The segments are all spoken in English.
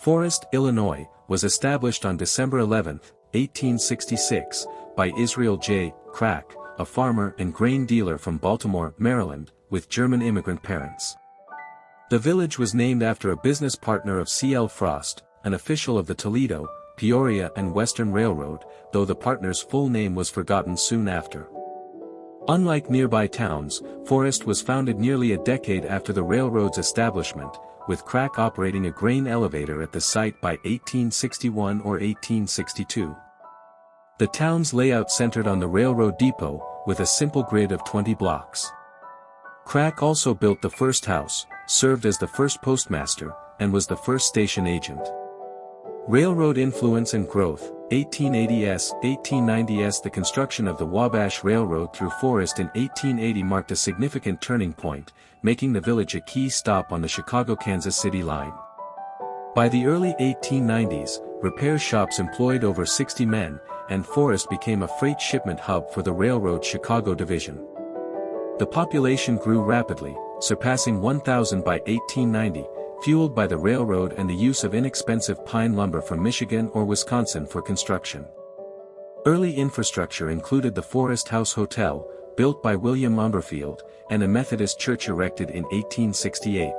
Forrest, Illinois, was established on December 11, 1866, by Israel J. Crack, a farmer and grain dealer from Baltimore, Maryland, with German immigrant parents. The village was named after a business partner of C.L. Frost, an official of the Toledo, Peoria and Western Railroad, though the partner's full name was forgotten soon after. Unlike nearby towns, Forrest was founded nearly a decade after the railroad's establishment, with Crack operating a grain elevator at the site by 1861 or 1862. The town's layout centered on the railroad depot, with a simple grid of 20 blocks. Crack also built the first house, served as the first postmaster, and was the first station agent. Railroad influence and growth, 1880s, 1890s. The construction of the Wabash Railroad through Forrest in 1880 marked a significant turning point, making the village a key stop on the Chicago-Kansas City line. By the early 1890s, repair shops employed over 60 men, and Forrest became a freight shipment hub for the railroad Chicago division. The population grew rapidly, surpassing 1,000 by 1890, fueled by the railroad and the use of inexpensive pine lumber from Michigan or Wisconsin for construction. Early infrastructure included the Forrest House Hotel, built by William Umberfield, and a Methodist church erected in 1868.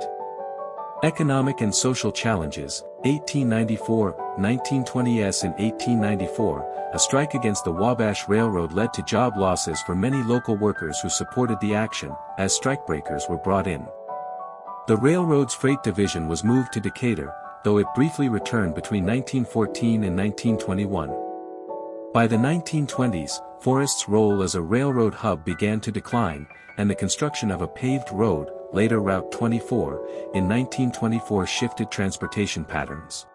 Economic and social challenges, 1894, 1920s. In 1894, a strike against the Wabash Railroad led to job losses for many local workers who supported the action, as strikebreakers were brought in. The railroad's freight division was moved to Decatur, though it briefly returned between 1914 and 1921. By the 1920s, Forrest's role as a railroad hub began to decline, and the construction of a paved road, later Route 24, in 1924 shifted transportation patterns.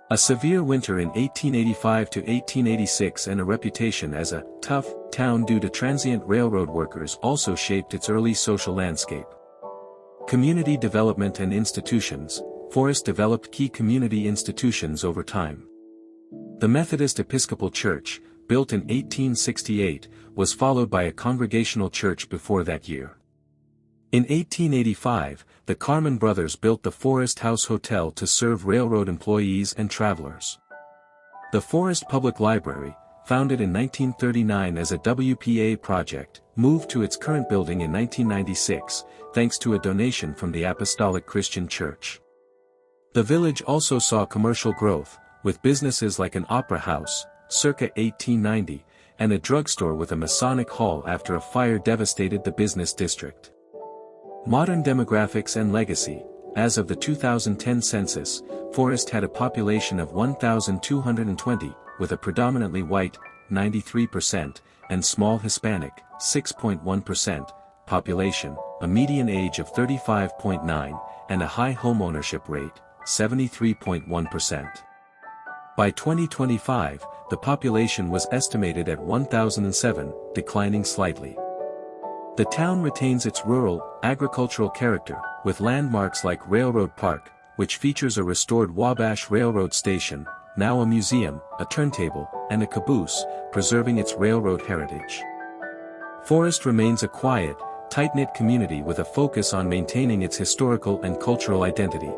A severe winter in 1885 to 1886 and a reputation as a tough town due to transient railroad workers also shaped its early social landscape. Community development and institutions, Forrest developed key community institutions over time. The Methodist Episcopal Church, built in 1868, was followed by a Congregational church before that year. In 1885, the Carman brothers built the Forrest House Hotel to serve railroad employees and travelers. The Forrest Public Library, founded in 1939 as a WPA project, moved to its current building in 1996, thanks to a donation from the Apostolic Christian Church. The village also saw commercial growth, with businesses like an opera house, circa 1890, and a drugstore with a Masonic hall after a fire devastated the business district. Modern demographics and legacy. As of the 2010 census, Forrest had a population of 1,220, with a predominantly white, 93%, and small Hispanic, 6.1%, population, a median age of 35.9, and a high homeownership rate, 73.1%. By 2025, the population was estimated at 1,007, declining slightly. The town retains its rural, agricultural character, with landmarks like Railroad Park, which features a restored Wabash Railroad station, now a museum, a turntable, and a caboose, preserving its railroad heritage. Forrest remains a quiet, tight-knit community with a focus on maintaining its historical and cultural identity.